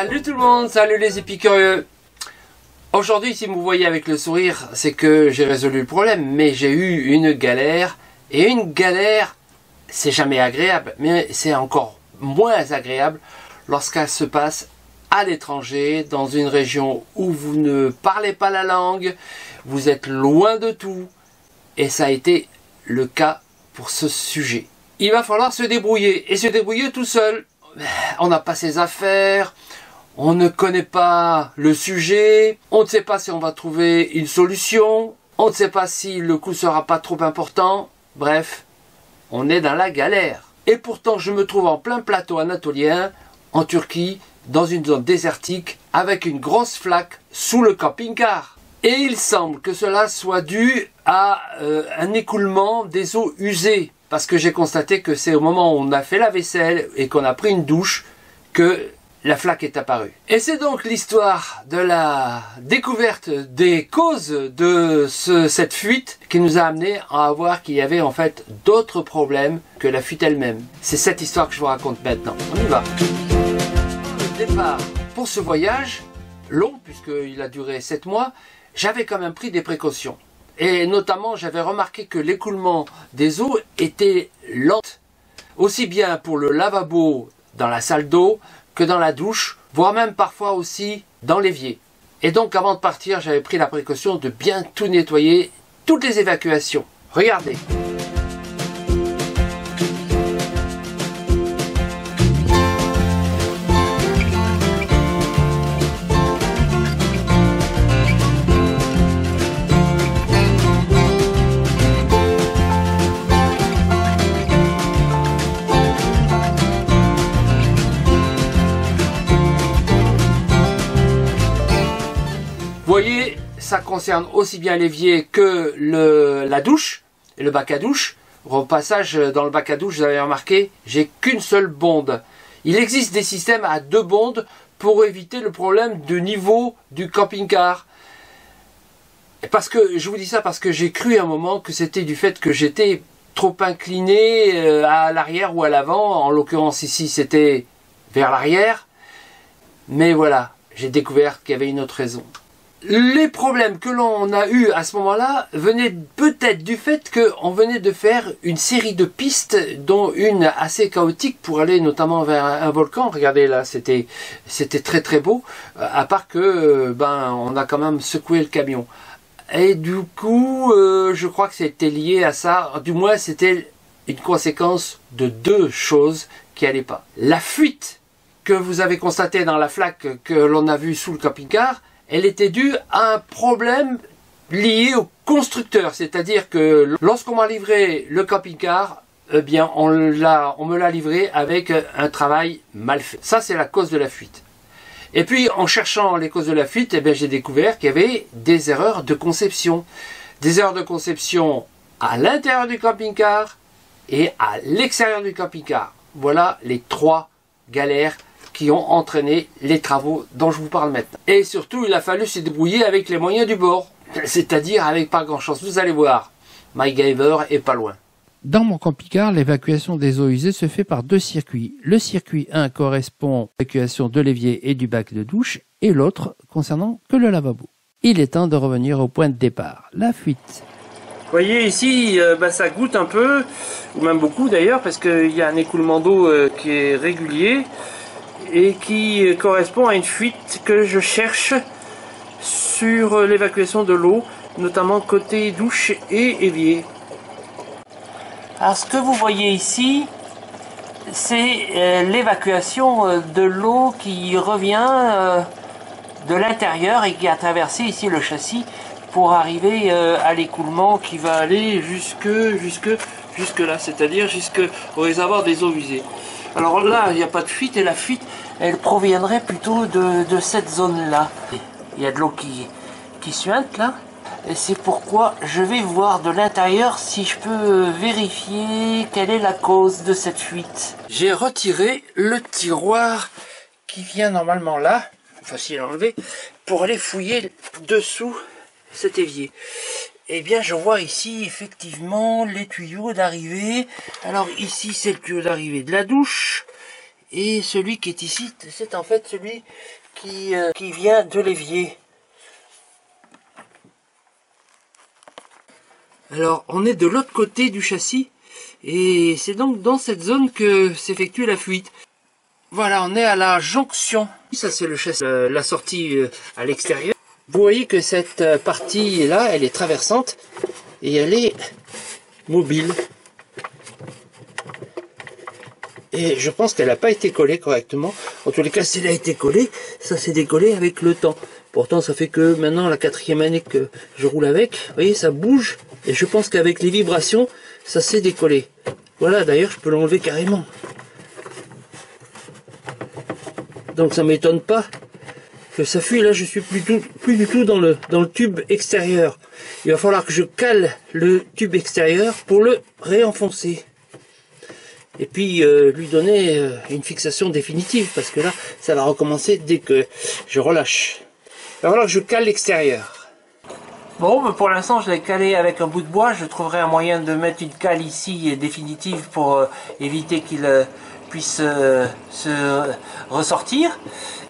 Salut tout le monde, salut les épicurieux. Aujourd'hui, si vous voyez avec le sourire, c'est que j'ai résolu le problème, mais j'ai eu une galère. Et une galère, c'est jamais agréable, mais c'est encore moins agréable lorsqu'elle se passe à l'étranger, dans une région où vous ne parlez pas la langue, vous êtes loin de tout. Et ça a été le cas pour ce sujet. Il va falloir se débrouiller, et se débrouiller tout seul. On n'a pas ses affaires, on ne connaît pas le sujet, on ne sait pas si on va trouver une solution, on ne sait pas si le coup sera pas trop important. Bref, on est dans la galère. Et pourtant, je me trouve en plein plateau anatolien, en Turquie, dans une zone désertique, avec une grosse flaque sous le camping-car. Et il semble que cela soit dû à un écoulement des eaux usées. Parce que j'ai constaté que c'est au moment où on a fait la vaisselle et qu'on a pris une douche que la flaque est apparue. Et c'est donc l'histoire de la découverte des causes de cette fuite qui nous a amené à voir qu'il y avait en fait d'autres problèmes que la fuite elle-même. C'est cette histoire que je vous raconte maintenant. On y va. Le départ pour ce voyage, long puisqu'il a duré 7 mois, j'avais quand même pris des précautions. Et notamment, j'avais remarqué que l'écoulement des eaux était lent, aussi bien pour le lavabo dans la salle d'eau que dans la douche, voire même parfois aussi dans l'évier. Et donc, avant de partir, j'avais pris la précaution de bien tout nettoyer, toutes les évacuations. Regardez. Vous voyez, ça concerne aussi bien l'évier que la douche et le bac à douche. Au passage, dans le bac à douche, vous avez remarqué, j'ai qu'une seule bonde. Il existe des systèmes à 2 bondes pour éviter le problème de niveau du camping-car. Parce que, je vous dis ça parce que j'ai cru à un moment que c'était du fait que j'étais trop incliné à l'arrière ou à l'avant. En l'occurrence ici, c'était vers l'arrière. Mais voilà, j'ai découvert qu'il y avait une autre raison. Les problèmes que l'on a eu à ce moment-là venaient peut-être du fait qu'on venait de faire une série de pistes, dont une assez chaotique pour aller notamment vers un volcan. Regardez là, c'était très très beau, à part que on a quand même secoué le camion. Et du coup, je crois que c'était lié à ça, du moins c'était une conséquence de 2 choses qui n'allaient pas. La fuite que vous avez constatée dans la flaque que l'on a vue sous le camping-car, elle était due à un problème lié au constructeur. C'est-à-dire que lorsqu'on m'a livré le camping-car, eh bien, on me l'a livré avec un travail mal fait. Ça, c'est la cause de la fuite. Et puis, en cherchant les causes de la fuite, eh bien, j'ai découvert qu'il y avait des erreurs de conception. Des erreurs de conception à l'intérieur du camping-car et à l'extérieur du camping-car. Voilà les 3 galères qui ont entraîné les travaux dont je vous parle maintenant. Et surtout, il a fallu se débrouiller avec les moyens du bord, c'est-à-dire avec pas grand-chose. Vous allez voir, MacGyver est pas loin. Dans mon camping-car, l'évacuation des eaux usées se fait par 2 circuits. Le circuit 1 correspond à l'évacuation de l'évier et du bac de douche, et l'autre concernant que le lavabo. Il est temps de revenir au point de départ, la fuite. Vous voyez ici, ça goutte un peu, ou même beaucoup d'ailleurs, parce qu'il y a un écoulement d'eau qui est régulier, et qui correspond à une fuite que je cherche sur l'évacuation de l'eau, notamment côté douche et évier. Alors ce que vous voyez ici, c'est l'évacuation de l'eau qui revient de l'intérieur et qui a traversé ici le châssis pour arriver à l'écoulement qui va aller jusque là, c'est-à-dire jusqu'au réservoir des eaux usées. Alors là, il n'y a pas de fuite, et la fuite, elle proviendrait plutôt de cette zone-là. Il y a de l'eau qui suinte là, et c'est pourquoi je vais voir de l'intérieur si je peux vérifier quelle est la cause de cette fuite. J'ai retiré le tiroir qui vient normalement là, facile à enlever, pour aller fouiller dessous cet évier. Eh bien, je vois ici effectivement les tuyaux d'arrivée. Alors ici, c'est le tuyau d'arrivée de la douche. Et celui qui est ici, c'est en fait celui qui vient de l'évier. Alors, on est de l'autre côté du châssis, et c'est donc dans cette zone que s'effectue la fuite. Voilà, on est à la jonction. Ça, c'est le châssis, la sortie à l'extérieur. Vous voyez que cette partie-là, elle est traversante, et elle est mobile. Et je pense qu'elle n'a pas été collée correctement. En tous les cas, si elle a été collée, ça s'est décollé avec le temps. Pourtant, ça fait que maintenant, la 4e année que je roule avec, vous voyez, ça bouge. Et je pense qu'avec les vibrations, ça s'est décollé. Voilà, d'ailleurs, je peux l'enlever carrément. Donc ça m'étonne pas que ça fuit. Là, je suis plus du tout dans le tube extérieur. Il va falloir que je cale le tube extérieur pour le réenfoncer. Et puis lui donner une fixation définitive, parce que là, ça va recommencer dès que je relâche. Il va falloir que je cale l'extérieur. Bon, pour l'instant, je l'ai calé avec un bout de bois. Je trouverai un moyen de mettre une cale ici définitive pour éviter qu'il puisse se ressortir.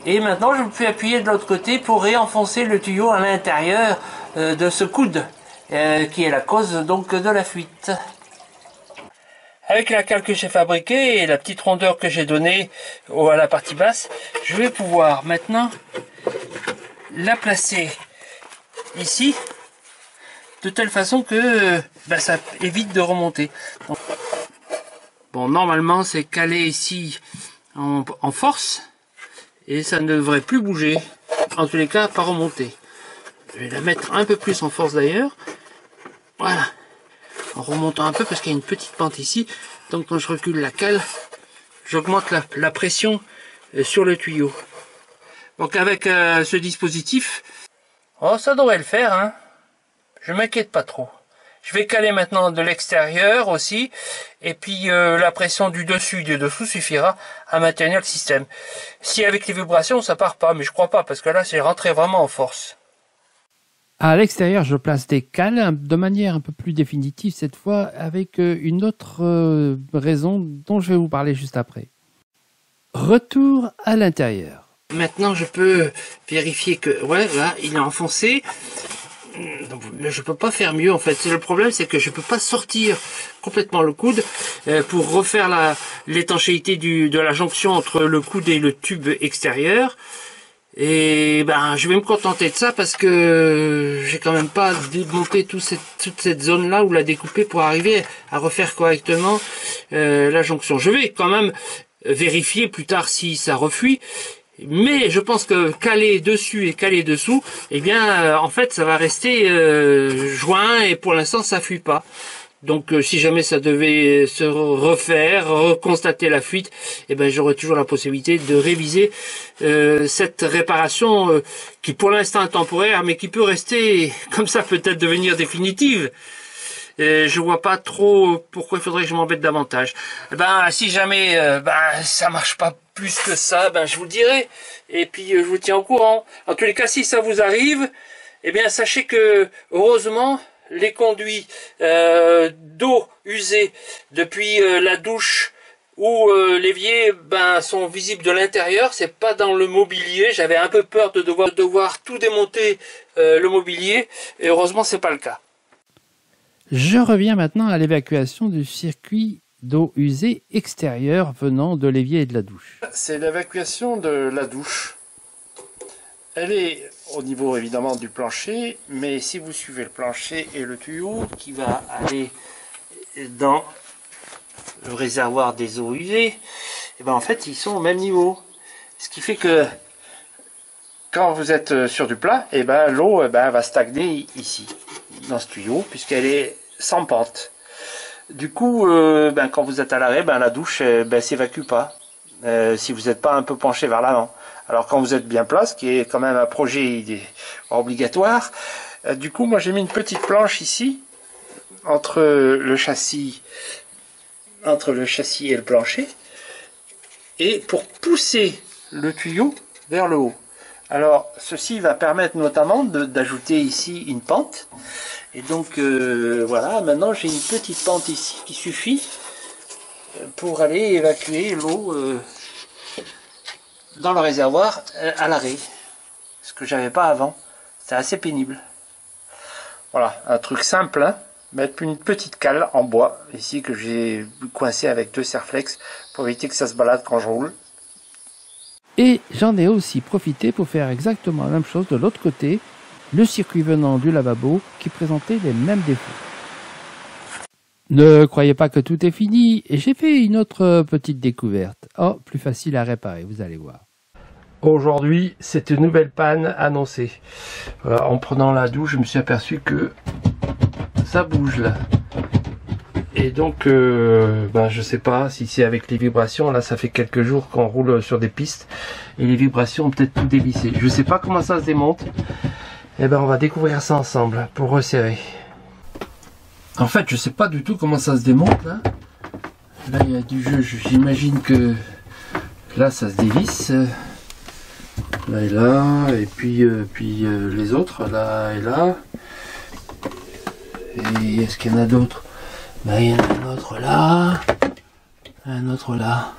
Et maintenant, je peux appuyer de l'autre côté pour réenfoncer le tuyau à l'intérieur de ce coude, qui est la cause donc de la fuite. Avec la cale que j'ai fabriquée et la petite rondeur que j'ai donnée à la partie basse, je vais pouvoir maintenant la placer ici, de telle façon que ça évite de remonter. Bon, normalement c'est calé ici en force, et ça ne devrait plus bouger, en tous les cas pas remonter. Je vais la mettre un peu plus en force d'ailleurs, voilà, en remontant un peu parce qu'il y a une petite pente ici, donc quand je recule la cale, j'augmente la pression sur le tuyau. Donc avec ce dispositif, oh, ça devrait le faire, hein. Je m'inquiète pas trop. Je vais caler maintenant de l'extérieur aussi, et puis la pression du dessus et du dessous suffira à maintenir le système. Si avec les vibrations ça part pas, mais je crois pas, parce que là c'est rentré vraiment en force. À l'extérieur, je place des cales de manière un peu plus définitive cette fois, avec une autre raison dont je vais vous parler juste après. Retour à l'intérieur. Maintenant je peux vérifier que, ouais, là il est enfoncé. Donc, je peux pas faire mieux en fait. Le problème c'est que je peux pas sortir complètement le coude pour refaire l'étanchéité de la jonction entre le coude et le tube extérieur. Et je vais me contenter de ça parce que j'ai quand même pas démonté toute cette zone là ou la découper pour arriver à refaire correctement la jonction. Je vais quand même vérifier plus tard si ça refuit. Mais je pense que caler dessus et caler dessous, eh bien, en fait, ça va rester joint et pour l'instant, ça fuit pas. Donc, si jamais ça devait se refaire, reconstater la fuite, eh ben, j'aurai toujours la possibilité de réviser cette réparation qui, pour l'instant, est temporaire, mais qui peut rester comme ça, peut-être devenir définitive. Je vois pas trop pourquoi il faudrait que je m'embête davantage. Si jamais ça marche pas plus que ça, je vous le dirai. Et puis je vous tiens au courant. En tous les cas, si ça vous arrive, eh bien sachez que heureusement les conduits d'eau usée depuis la douche ou l'évier sont visibles de l'intérieur. C'est pas dans le mobilier. J'avais un peu peur de devoir tout démonter le mobilier. Et heureusement, c'est pas le cas. Je reviens maintenant à l'évacuation du circuit d'eau usée extérieure venant de l'évier et de la douche. C'est l'évacuation de la douche. Elle est au niveau évidemment du plancher, mais si vous suivez le plancher et le tuyau qui va aller dans le réservoir des eaux usées, en fait ils sont au même niveau. Ce qui fait que quand vous êtes sur du plat, l'eau va stagner ici, dans ce tuyau, puisqu'elle est sans pente. Du coup, quand vous êtes à l'arrêt, la douche s'évacue pas, si vous n'êtes pas un peu penché vers l'avant. Alors quand vous êtes bien plat, ce qui est quand même un projet obligatoire, du coup moi j'ai mis une petite planche ici, entre le châssis et le plancher, et pour pousser le tuyau vers le haut. Alors ceci va permettre notamment d'ajouter ici une pente. Et donc voilà, maintenant j'ai une petite pente ici qui suffit pour aller évacuer l'eau dans le réservoir à l'arrêt. Ce que j'avais pas avant. C'est assez pénible. Voilà, un truc simple, hein. Mettre une petite cale en bois, ici, que j'ai coincé avec 2 serflex pour éviter que ça se balade quand je roule. Et j'en ai aussi profité pour faire exactement la même chose de l'autre côté, le circuit venant du lavabo qui présentait les mêmes défauts. Ne croyez pas que tout est fini, et j'ai fait une autre petite découverte. Oh, plus facile à réparer, vous allez voir. Aujourd'hui, c'est une nouvelle panne annoncée. En prenant la douche, je me suis aperçu que ça bouge là. Et donc, je sais pas si c'est avec les vibrations. Là, ça fait quelques jours qu'on roule sur des pistes et les vibrations ont peut-être tout dévissé. Je sais pas comment ça se démonte. Et on va découvrir ça ensemble pour resserrer. En fait, je sais pas du tout comment ça se démonte là. Là, il y a du jeu. J'imagine que là, ça se dévisse. Là et là, et puis les autres, là et là. Et est-ce qu'il y en a d'autres? Il y en a un autre là, un autre là.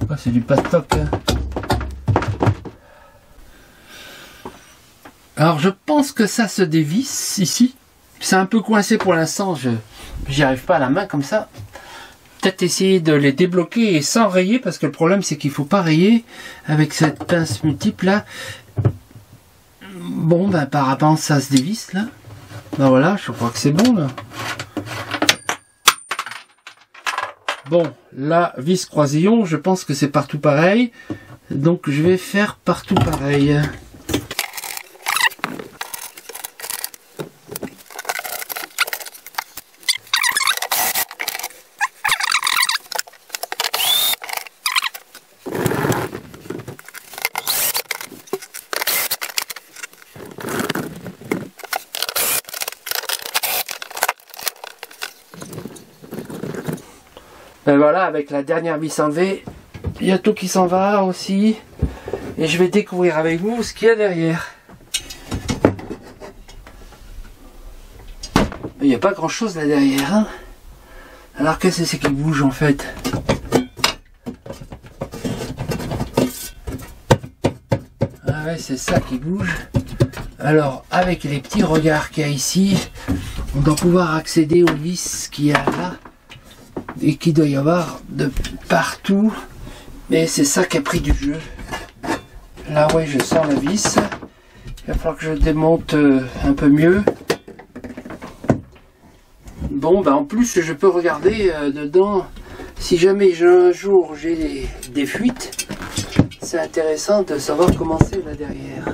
Oh, c'est du pastoc, hein. Alors je pense que ça se dévisse ici. C'est un peu coincé pour l'instant, j'y arrive pas à la main comme ça. Peut-être essayer de les débloquer et sans rayer, parce que le problème c'est qu'il faut pas rayer avec cette pince multiple là. Bon, apparemment ça se dévisse là. Voilà, je crois que c'est bon là. Bon, la vis croisillon, je pense que c'est partout pareil. Donc je vais faire partout pareil. Ben voilà, avec la dernière vis enlevée, il y a tout qui s'en va aussi. Et je vais découvrir avec vous ce qu'il y a derrière. Il n'y a pas grand chose là derrière, hein. Alors qu'est-ce que c'est qui bouge en fait? Ah ouais, c'est ça qui bouge. Alors, avec les petits regards qu'il y a ici, on doit pouvoir accéder aux vis qu'il y a là. Et qu'il doit y avoir de partout. Mais c'est ça qui a pris du jeu. Là, ouais, je sens la vis. Il va falloir que je démonte un peu mieux. Bon, en plus, je peux regarder dedans. Si jamais un jour j'ai des fuites, c'est intéressant de savoir comment c'est là derrière.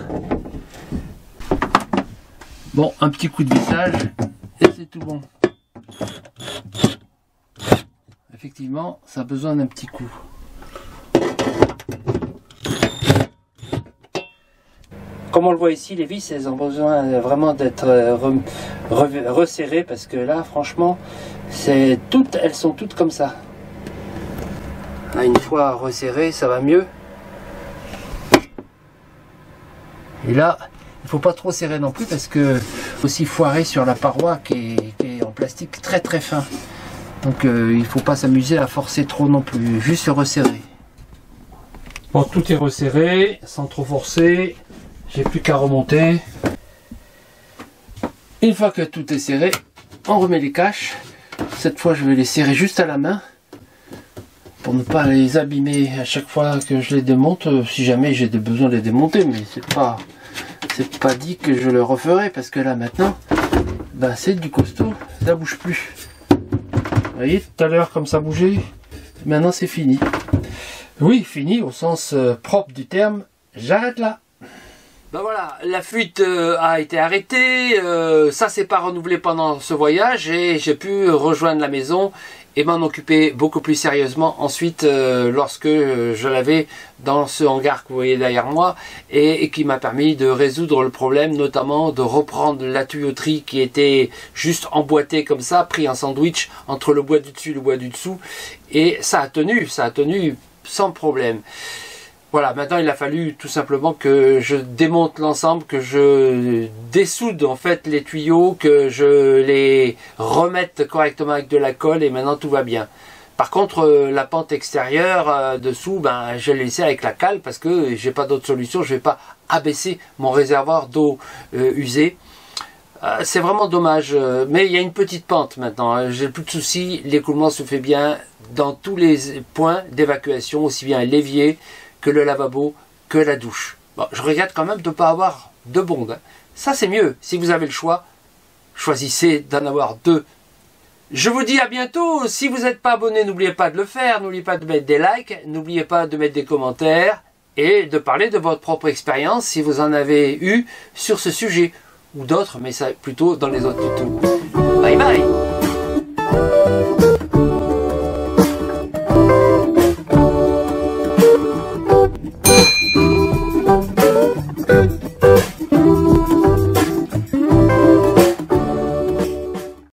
Bon, un petit coup de vissage et c'est tout bon. Effectivement, ça a besoin d'un petit coup. Comme on le voit ici, les vis, elles ont besoin vraiment d'être resserrées parce que là, franchement, elles sont toutes comme ça. Là, une fois resserrées, ça va mieux. Et là, il ne faut pas trop serrer non plus parce que aussi foiré sur la paroi qui est en plastique très très fin. Donc il ne faut pas s'amuser à forcer trop non plus, juste resserrer. Bon, tout est resserré, sans trop forcer. J'ai plus qu'à remonter. Une fois que tout est serré, on remet les caches. Cette fois, je vais les serrer juste à la main pour ne pas les abîmer à chaque fois que je les démonte. Si jamais j'ai besoin de les démonter, mais c'est pas dit que je le referai parce que là maintenant, c'est du costaud, ça bouge plus. Vous voyez, tout à l'heure comme ça bougeait, maintenant c'est fini. Oui, fini au sens propre du terme, j'arrête là. Voilà, la fuite a été arrêtée, ça s'est pas renouvelé pendant ce voyage et j'ai pu rejoindre la maison et m'en occuper beaucoup plus sérieusement ensuite lorsque je l'avais dans ce hangar que vous voyez derrière moi et qui m'a permis de résoudre le problème, notamment de reprendre la tuyauterie qui était juste emboîtée comme ça, pris en sandwich entre le bois du dessus et le bois du dessous, et ça a tenu sans problème. Voilà, maintenant il a fallu tout simplement que je démonte l'ensemble, que je dessoude en fait les tuyaux, que je les remette correctement avec de la colle et maintenant tout va bien. Par contre, la pente extérieure dessous, ben, je l'ai laissé avec la cale parce que j'ai pas d'autre solution. Je vais pas abaisser mon réservoir d'eau usée. C'est vraiment dommage, mais il y a une petite pente maintenant, hein. J'ai plus de soucis, l'écoulement se fait bien dans tous les points d'évacuation, aussi bien l'évier que le lavabo, que la douche. Bon, je regrette quand même de ne pas avoir deux bondes, hein. Ça c'est mieux, si vous avez le choix, choisissez d'en avoir deux. Je vous dis à bientôt, si vous n'êtes pas abonné, n'oubliez pas de le faire, n'oubliez pas de mettre des likes, n'oubliez pas de mettre des commentaires et de parler de votre propre expérience si vous en avez eu sur ce sujet. Ou d'autres, mais ça plutôt dans les autres tutos. Bye bye!